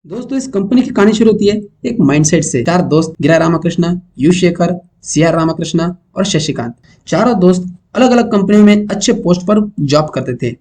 दोस्तों इस कंपनी की कहानी शुरू होती है एक माइंडसेट से। चार दोस्त गिरा रामाकृष्ण, यू शेखर, सीआर रामाकृष्ण और शशिकांत। चारों दोस्त अलग अलग कंपनियों में अच्छे पोस्ट पर जॉब करते थे।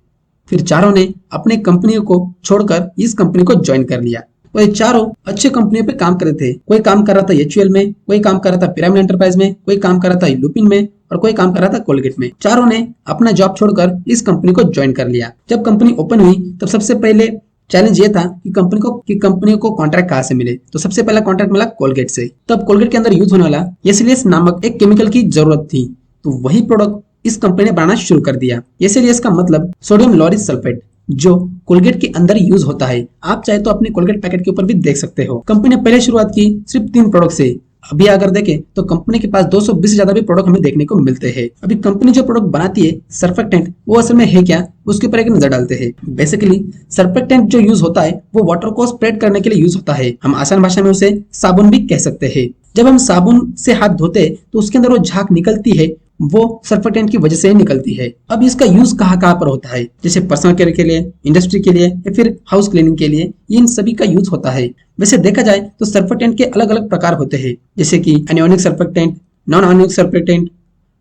फिर चारों ने अपने कंपनियों को छोड़कर इस कंपनी को ज्वाइन कर लिया। वो ये चारों अच्छे कंपनियों पे काम करते थे। कोई काम कर रहा था एचयूएल में, कोई काम कर रहा था पिरामिड एंटरप्राइज में, कोई काम कर रहा था लुपिन में और कोई काम कर रहा था कोलगेट में। चारों ने अपना जॉब छोड़कर इस कंपनी को ज्वाइन कर लिया। जब कंपनी ओपन हुई तब सबसे पहले चैलेंज ये था कि कंपनी को कॉन्ट्रैक्ट कहाँ से मिले। तो सबसे पहला कॉन्ट्रैक्ट मिला कोलगेट से। तब कोलगेट के अंदर यूज होने वाला एसिलियस नामक एक केमिकल की जरूरत थी, तो वही प्रोडक्ट इस कंपनी ने बनाना शुरू कर दिया। एसिलियस का मतलब सोडियम लॉरिस सल्फेट, जो कोलगेट के अंदर यूज होता है। आप चाहे तो अपने कोलगेट पैकेट के ऊपर भी देख सकते हो। कंपनी ने पहले शुरुआत की सिर्फ 3 प्रोडक्ट से। अभी अगर देखें तो कंपनी के पास 220 से ज्यादा भी प्रोडक्ट हमें देखने को मिलते हैं। अभी कंपनी जो प्रोडक्ट बनाती है सर्फेक्टेंट, वो असल में है क्या, उसके ऊपर एक नजर डालते हैं। बेसिकली सर्फेक्टेंट जो यूज होता है वो वाटर को स्प्रेड करने के लिए यूज होता है। हम आसान भाषा में उसे साबुन भी कह सकते हैं। जब हम साबुन से हाथ धोते हैं तो उसके अंदर वो झाग निकलती है, वो सर्फेक्टेंट की वजह से ही निकलती है। अब इसका यूज कहाँ पर होता है, जैसे पर्सनल केयर के लिए, इंडस्ट्री के लिए या फिर हाउस क्लीनिंग के लिए, इन सभी का यूज होता है। वैसे देखा जाए तो सर्फेक्टेंट के अलग अलग प्रकार होते हैं, जैसे कि एनियोनिक surfactant, non एनियोनिक surfactant,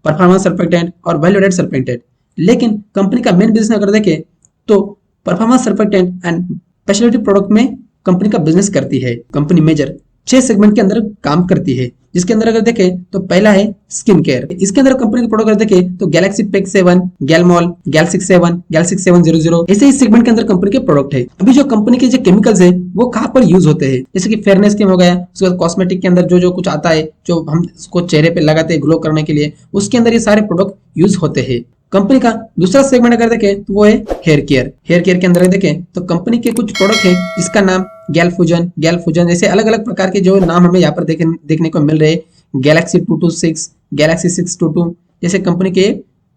performance surfactant और वैल्यू एडेड सर्फेक्टेंट। लेकिन कंपनी का मेन बिजनेस अगर देखें तो performance surfactant and speciality product में कंपनी का बिजनेस करती है। कंपनी मेजर 6 सेगमेंट के अंदर काम करती है, जिसके अंदर अगर देखें तो पहला है स्किन केयर। इसके अंदर कंपनी के प्रोडक्ट अगर देखें तो गैलेक्सी पेक 7, गैलमॉल, गैल 67, गैल 6700 ऐसे ही सेगमेंट के अंदर कंपनी के प्रोडक्ट है। अभी जो कंपनी के जो केमिकल्स है वो कहाँ पर यूज होते हैं, जैसे कि फेयरनेस क्रीम हो गया, उसके बाद कॉस्मेटिक के अंदर जो जो कुछ आता है जो हम उसको चेहरे पे लगाते हैं ग्लो करने के लिए, उसके अंदर ये सारे प्रोडक्ट यूज होते हैं। कंपनी का दूसरा सेगमेंट अगर देखें तो वो है हेयर केयर। हेयर केयर के अंदर देखें तो कंपनी के कुछ प्रोडक्ट है जिसका नाम गैल फ्यूजन जैसे अलग अलग प्रकार के जो नाम हमें यहाँ पर देखने को मिल रहे हैं। गैलेक्सी 226, गैलेक्सी 622 जैसे कंपनी के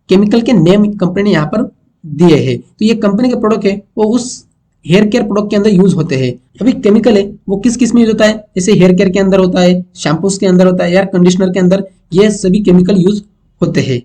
केमिकल के नेम कंपनी ने यहाँ पर दिए हैं। तो ये कंपनी के प्रोडक्ट है वो उस हेयर केयर प्रोडक्ट के अंदर यूज होते हैं। अभी केमिकल है वो किस किस में यूज होता है, जैसे हेयर केयर के अंदर होता है, शैम्पूस के अंदर होता है, एयर कंडीशनर के अंदर, ये सभी केमिकल यूज होते हैं।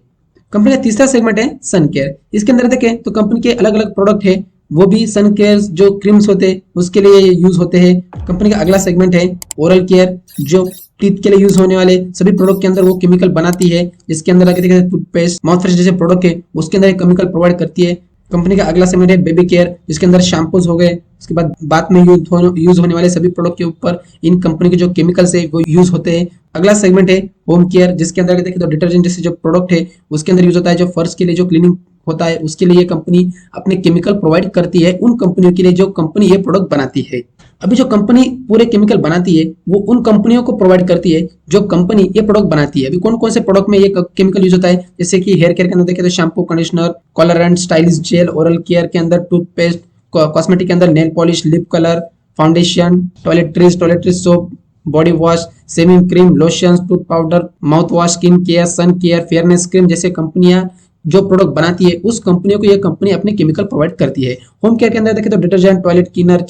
कंपनी का तीसरा सेगमेंट है सन केयर। इसके अंदर देखें तो कंपनी के अलग अलग प्रोडक्ट है, वो भी सन केयर जो क्रीम्स होते हैं उसके लिए यूज होते हैं। कंपनी का अगला सेगमेंट है ओरल केयर, जो टीथ के लिए यूज होने वाले सभी प्रोडक्ट के अंदर वो केमिकल बनाती है, जिसके अंदर अगर देखें टूथपेस्ट, माउथ फ्रेश जैसे प्रोडक्ट है उसके अंदर केमिकल प्रोवाइड करती है। कंपनी का अगला सेगमेंट है बेबी केयर, जिसके अंदर शैम्पूज हो गए, उसके बाद में यूज होने वाले सभी प्रोडक्ट के ऊपर इन कंपनी के जो केमिकल्स है वो यूज होते हैं। अगला सेगमेंट है होम केयर, जिसके अंदर देखें तो डिटर्जेंट जैसे जो प्रोडक्ट है उसके अंदर यूज होता है। जो फर्श के लिए जो क्लीनिंग होता है उसके लिए कंपनी अपने केमिकल प्रोवाइड करती है उन कंपनियों के लिए जो कंपनी ये प्रोडक्ट बनाती है। अभी जो कंपनी पूरे केमिकल बनाती है वो उन कंपनियों को प्रोवाइड करती है जो कंपनी ये प्रोडक्ट बनाती है। अभी कौन कौन से प्रोडक्ट में ये केमिकल यूज होता है, जैसे कि हेयर केयर के अंदर देखें तो shampoo, conditioner, colourant, stylish gel, oral care के अंदर टूथपेस्ट, कॉस्मेटिक के अंदर nail polish, lip colour, foundation, toiletry soap, body wash, shaving cream, lotion, tooth powder, mouth wash, skin care, sun care, fairness cream जैसे कंपनियां जो product बनाती है उस कंपनियों को यह कंपनी अपने केमिकल प्रोवाइड करती है। होम केयर के अंदर देखें तो detergent, toilet cleaner,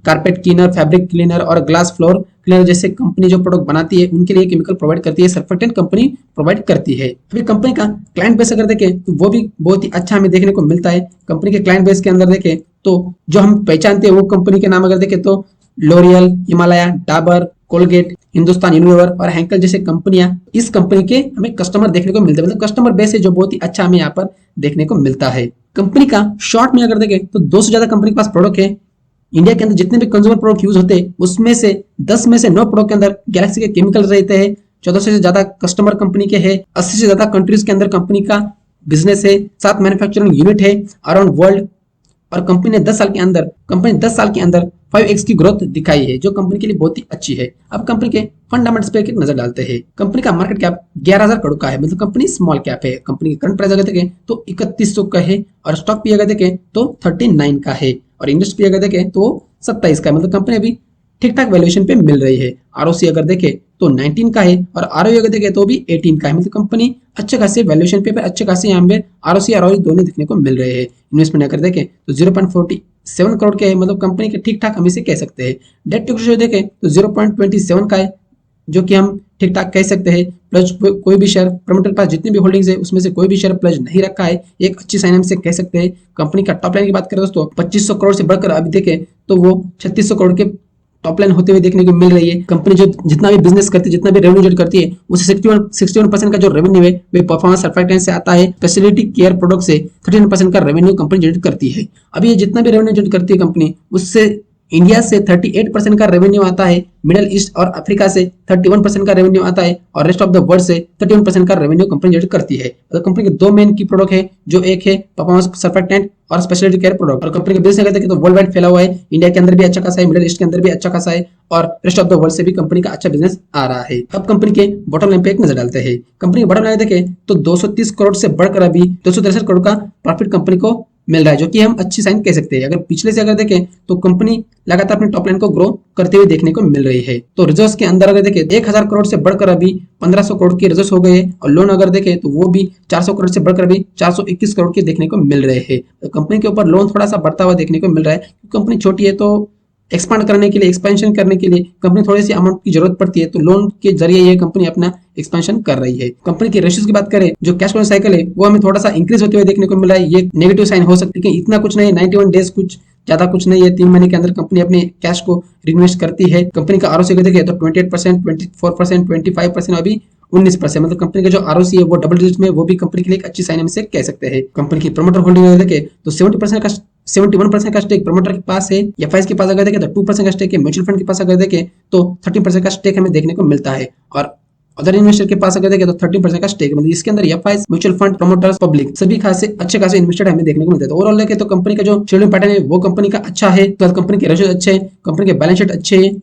carpet cleaner, fabric cleaner और ग्लास फ्लोर क्लीनर जैसे कंपनी जो प्रोडक्ट बनाती है उनके लिए केमिकल प्रोवाइड करती है, सर्फेक्टेंट कंपनी प्रोवाइड करती है। अभी कंपनी का क्लाइंट बेस अगर देखें तो वो भी बहुत ही अच्छा हमें देखने को मिलता है। कंपनी के क्लाइंट बेस के अंदर देखें तो जो हम पहचानते हैं वो कंपनी के नाम अगर देखें तो L'Oréal, Himalaya, Dabur, Colgate, Hindustan Unilever और हैंकल जैसे कंपनियां इस कंपनी के हमें कस्टमर देखने को मिलते हैं। मतलब कस्टमर बेस है जो बहुत ही अच्छा हमें यहाँ पर देखने को मिलता है। कंपनी का शॉर्ट में अगर देखें तो 200 से ज्यादा कंपनी के पास प्रोडक्ट है। इंडिया के अंदर जितने भी कंज्यूमर प्रोडक्ट यूज होते हैं उसमें से 10 में से 9 प्रोडक्ट के अंदर गैलेक्सी के केमिकल रहते हैं। 1400 से ज्यादा कस्टमर कंपनी के हैं। 80 से ज्यादा कंट्रीज के अंदर कंपनी का बिजनेस है। 7 मैन्युफैक्चरिंग यूनिट है अराउंड वर्ल्ड। और कंपनी ने 10 साल के अंदर 5x की ग्रोथ दिखाई है, जो कंपनी के लिए बहुत ही अच्छी है। अब कंपनी के फंडामेंटल्स पे एक नजर डालते हैं। कंपनी का मार्केट कैप 11,000 करोड़ का है, मतलब कंपनी स्मॉल कैप है। कंपनी की करंट प्राइस अगर देखें तो 3100 का है और स्टॉक पी अगर देखें तो 39 का है और इंडस्ट्री अगर देखें तो 27 का है। मतलब कंपनी अभी ठीक ठाक वैल्यूएशन पे मिल रही है। आरओसी अगर देखें तो 19 का है और आरओई अगर देखें तो भी 18 का है। मतलब कंपनी अच्छे खासे वैल्यूएशन पे अच्छे खासे यहाँ पे आरओसी और आरओई दोनों देखने को मिल रहे हैं। इन्वेस्टमेंट अगर देखें तो 0.47 करोड़ के है, मतलब कंपनी के ठीक ठाक हम इसे कह सकते हैं। डेट टू रेशियो देखें तो 0.27 का है, जो कि हम ठीक ठाक कह सकते हैं। प्लस कोई भी शेयर प्रमोटर के पास जितनी भी होल्डिंग्स है उसमें से कोई भी शेयर प्लस नहीं रखा है, एक अच्छी साइन हम इसे कह सकते हैं। कंपनी का टॉप लाइन की बात करें दोस्तों 2500 करोड़ से बढ़कर अभी देखें तो वो 3600 करोड़ के टॉप लाइन होते हुए देखने को मिल रही है। कंपनी जो जितना भी बिजनेस करती है, जितना भी रेवेन्यू जनरेट करती है, उससे 61% का जो रेवेन्यू है वे परफॉर्मेंस सर्फेक्टेंट से आता है। स्पेशलिटी केयर प्रोडक्ट से 39% का रेवेन्यू कंपनी जनरेट करती है। अब ये जितना भी रेवेन्यू जनरेट करती है कंपनी, उससे इंडिया से 38% का रेवेन्यू आता है, मिडिल ईस्ट और अफ्रीका से 31% का रेवेन्यू आता है और रेस्ट ऑफ द वर्ल्ड से 31% का रेवेन्यू कंपनी जनरेट करती है। तो कंपनी के दो मेन की प्रोडक्ट है, जो एक है परफॉर्मेंस सर्फेक्टेंट और स्पेशलिटी केयर प्रोडक्ट। और कंपनी के बिजनेस अगर देखें तो वर्ल्ड वाइड फैला हुआ है, इंडिया के अंदर भी अच्छा खासा है, मिडिल ईस्ट के अंदर भी अच्छा खासा है और रेस्ट ऑफ द वर्ल्ड से भी कंपनी का अच्छा बिजनेस आ रहा है। अब कंपनी के बॉटम लाइन पे एक नजर डालते हैं। कंपनी के बॉटम लाइन देखें तो 230 करोड़ से बढ़कर अभी 263 करोड़ का प्रॉफिट कंपनी को मिल रहा है, जो कि हम अच्छी साइन कह सकते हैं। अगर पिछले से अगर देखें तो कंपनी लगातार अपनी टॉप लाइन को ग्रो करते हुए देखने को मिल रही है। तो रिजर्व्स के अंदर अगर देखें 1000 करोड़ से बढ़कर अभी 1500 करोड़ की रिजर्व्स हो गए और लोन अगर देखें तो वो भी 400 करोड़ से बढ़कर अभी 421 करोड़ के देखने को मिल रहे हैं। तो कंपनी के ऊपर लोन थोड़ा सा बढ़ता हुआ देखने को मिल रहा है। कंपनी छोटी है तो एक्सपांड करने के लिए, एक्सपेंशन करने के लिए कंपनी थोड़ी सी अमाउंट की जरूरत पड़ती है, तो लोन के जरिए ये कंपनी अपना एक्सपेंशन कर रही है। कंपनी के रेशियोज की बात करें, जो कैश फ्लो साइकिल है वो हमें थोड़ा सा इंक्रीज होते हुए देखने को मिल रहा है। ये नेगेटिव साइन हो सकती है, इतना कुछ नहीं, 91 डेज कुछ ज्यादा कुछ नहीं है। 3 महीने के अंदर कंपनी अपने कैश को रिइन्वेस्ट करती है। कंपनी का आरओसी देखें तो 28%, 24%, 25% अभी 19%, मतलब कंपनी का जो आरओसी है वो डबल डिजिट में, वो भी कंपनी के लिए एक अच्छी साइन हम इसे कह सकते हैं। कंपनी की प्रमोटर होल्डिंग देखें तो 71% का स्टेक प्रमोटर के पास है। एफआईज के पास अगर देखें तो 2% का स्टेक है। म्यूचुअल फंड के पास अगर देखें तो 13% का स्टेक हमें देखने को मिलता है और अदर इन्वेस्टर के पास अगर देखें तो 13% का स्टेक, मतलब इसके अंदर FIIs, mutual fund, promoters, public सभी खासे अच्छे खासे इन्वेस्टर हमें देखने को मिलते हैं। तो ओवरऑल देखें तो कंपनी का जो शेयरिंग पैटर्न है वो कंपनी का अच्छा है, तो कंपनी के रेशियो अच्छे हैं, कंपनी के बैलेंस शीट अच्छे हैं,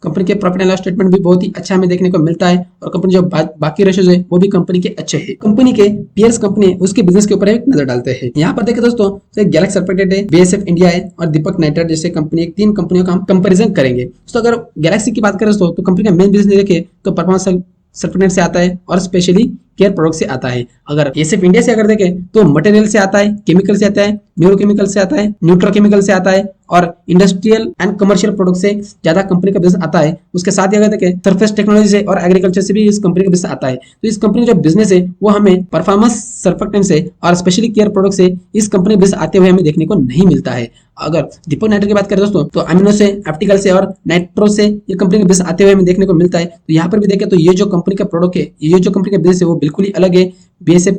कंपनी के प्रॉफिट एंड लॉस स्टेटमेंट भी बहुत ही अच्छा हमें देखने को मिलता है और कंपनी जो बाकी रेशियोज है वो भी कंपनी के अच्छे हैं। कंपनी के पीयर्स कंपनी है उसके बिजनेस के ऊपर एक नजर डालते हैं। यहाँ पर देखें दोस्तों, तो गैलेक्सी सर्फेक्टेड है, बीएसएफ इंडिया है और दीपक नाइट्राइट जैसे कंपनी, 3 कंपनियों का हम कंपेरिजन करेंगे। तो अगर गैलेक्सी की बात करें दोस्तों, तो कंपनी का मेन बिजनेस देखें तो परफॉर्मेंस सर्फेक्टेंट से आता है और स्पेशली केयर प्रोडक्ट से आता है। अगर एसएफ इंडिया से अगर देखें तो मटेरियल से आता है, केमिकल से आता है, न्यूरोकेमिकल से आता है, न्यूट्रोकेमिकल से आता है और इंडस्ट्रियल एंड कमर्शियल प्रोडक्ट से ज्यादा कंपनी का बिजनेस आता है। उसके साथ ही अगर देखें सरफेस टेक्नोलॉजी से और एग्रीकल्चर से भी इस कंपनी का बिजनेस आता है। तो इस कंपनी का जो बिजनेस है वो हमें परफॉर्मेंस सर्फेक्टेंट से और स्पेशली केयर प्रोडक्ट से इस कंपनी बिजनेस आते हुए हमें देखने को नहीं मिलता है। अगर दीपक नाइट्राइट की बात करें दोस्तों, तो अमीनो से, ऑप्टिकल से और नाइट्रो से ये कंपनी का बिजनेस आते हुए हमें देखने को मिलता है। तो यहाँ पर भी देखें तो ये जो कंपनी का प्रोडक्ट है, ये जो कंपनी का बिजनेस है वो बिल्कुल ही अलग है। बीएसएफ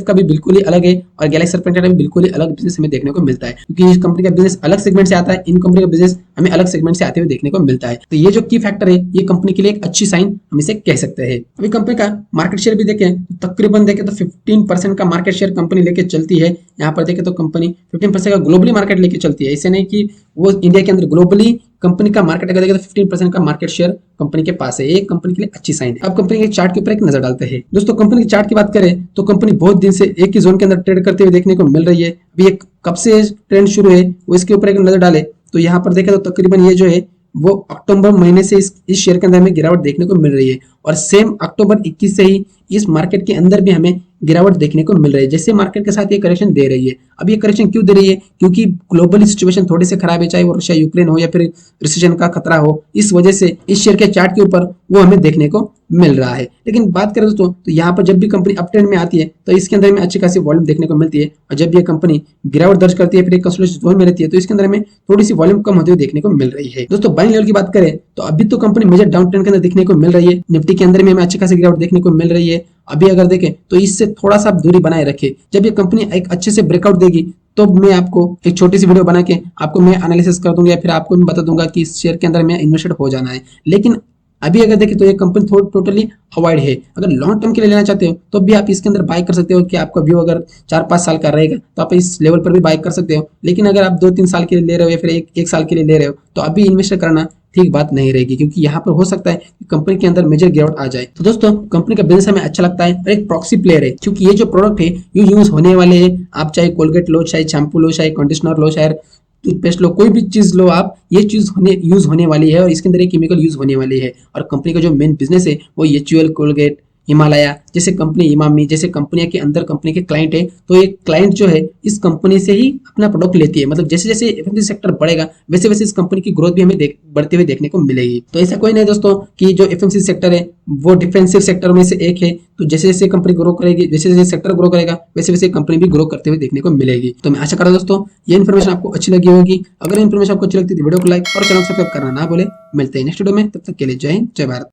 का भी बिल्कुल ही अलग है और गैलेक्सी सर्फेक्टेंट का भी बिल्कुल ही अलग बिजनेस हमें देखने को मिलता है, क्योंकि इस कंपनी का बिजनेस अलग सेगमेंट से आता है, इन कंपनी का बिजनेस हमें अलग सेगमेंट से आते हुए देखने को मिलता है। तो ये जो की फैक्टर है ये कंपनी के लिए एक अच्छी साइन हम इसे कह सकते हैं। अभी कंपनी का मार्केट शेयर भी देखें तो तकरीबन देखें तो 15% का मार्केट शेयर कंपनी लेके चलती है। यहाँ पर देखें तो कंपनी 15% का ग्लोबली मार्केट लेके चलती है, ऐसे नहीं कि वो इंडिया के अंदर ग्लोबली कंपनी का मार्केट अगर देखें तो 15% का मार्केट शेयर कंपनी के पास है। ये कंपनी के लिए अच्छी साइन है। अब कंपनी के चार्ट के ऊपर एक नजर डालते हैं। दोस्तों कंपनी के चार्ट की बात करें तो कंपनी बहुत दिन से एक ही जोन के अंदर ट्रेड करते हुए देखने को मिल रही है। अभी एक कब से ट्रेंड शुरू है वो इसके ऊपर एक नजर डाले तो यहाँ पर देखें तो तकरीबन ये जो है वो अक्टूबर महीने से इस शेयर के अंदर हमें गिरावट देखने को मिल रही है और सेम अक्टूबर 21 से ही इस मार्केट के अंदर भी हमें गिरावट देखने को मिल रही है। जैसे मार्केट के साथ ये करेक्शन दे रही है। अब ये करेक्शन क्यों दे रही है? क्योंकि ग्लोबल सिचुएशन थोड़ी से खराब है, चाहे वो रशिया यूक्रेन हो या फिर रिसेशन का खतरा हो, इस वजह से इस शेयर के चार्ट के ऊपर वो हमें देखने को मिल रहा है। लेकिन बात करें दोस्तों तो यहाँ पर जब भी कंपनी अप ट्रेंड में आती है तो इसके अंदर हमें अच्छी खासी वॉल्यूम देखने को मिलती है और जब ये कंपनी गिरावट दर्ज करती है फिर एक कंसोलिडेशन जोन में रहती है तो इसके अंदर हमें थोड़ी सी वॉल्यूम कम होते हुए देखने को मिल रही है। दोस्तों बाइंग लेवल की बात करें तो अभी तो कंपनी मेजर डाउन ट्रेंड के अंदर देखने को मिल रही है। निफ्टी के अंदर में हमें अच्छी खासी गिरावट देखने को मिल रही है। अभी अगर देखें तो इससे थोड़ा सा दूरी बनाए रखे, जब ये कंपनी एक अच्छे से ब्रेकआउट देगी तो मैं आपको एक छोटी सी वीडियो बना के आपको मैं एनालिसिस कर दूंगा या फिर आपको मैं बता दूंगा कि इस शेयर के अंदर में इन्वेस्टेड हो जाना है। लेकिन अभी अगर देखें तो ये कंपनी टोटली अवॉइड है। अगर लॉन्ग टर्म के लिए लेना चाहते हो तो भी आप इसके अंदर बाय कर सकते हो कि आपका व्यू अगर 4-5 साल का रहेगा तो आप इस लेवल पर भी बाय कर सकते हो। लेकिन अगर आप 2-3 साल के लिए ले रहे हो या फिर एक साल के लिए ले रहे हो तो अभी इन्वेस्ट करना ठीक बात नहीं रहेगी, क्योंकि यहाँ पर हो सकता है कि कंपनी के अंदर मेजर गिरावट आ जाए। तो दोस्तों कंपनी का बिजनेस हमें अच्छा लगता है और एक प्रॉक्सी प्लेयर है, क्योंकि ये जो प्रोडक्ट है ये यूज होने वाले हैं। आप चाहे कोलगेट लो, चाहे शैम्पू लो, चाहे कंडीशनर लो, चाहे टूथपेस्ट लो, कोई भी चीज लो आप, ये चीज यूज होने वाली है और इसके अंदर एक केमिकल यूज होने वाली है। और कंपनी का जो मेन बिजनेस है वो एचयूएल, कोलगेट, हिमालया जैसे कंपनी, इमामी जैसे कंपनियां के अंदर कंपनी के क्लाइंट है, तो ये क्लाइंट जो है इस कंपनी से ही अपना प्रोडक्ट लेती है। मतलब जैसे जैसे एफएमसीजी सेक्टर बढ़ेगा वैसे वैसे इस कंपनी की ग्रोथ भी हमें बढ़ते हुए देखने को मिलेगी। तो ऐसा कोई नहीं दोस्तों कि जो एफएमसीजी सेक्टर है वो डिफेंसिव सेक्टर में से एक है, तो जैसे जैसे कंपनी ग्रो करेगी, जैसे जैसे सेक्टर ग्रो करेगा वैसे वैसे कंपनी भी ग्रो करते हुए देखने को मिलेगी। तो मैं आशा कर रहा हूं दोस्तों ये इन्फॉर्मेशन आपको अच्छी लगी होगी। अगर इन्फॉर्मेशन आपको अच्छी लगती है तो वीडियो को लाइक और चैनल को सब्सक्राइब करना ना भूले। मिलते हैं नेक्स्ट वीडियो में, तब तक के लिए जय हिंद, जय भारत।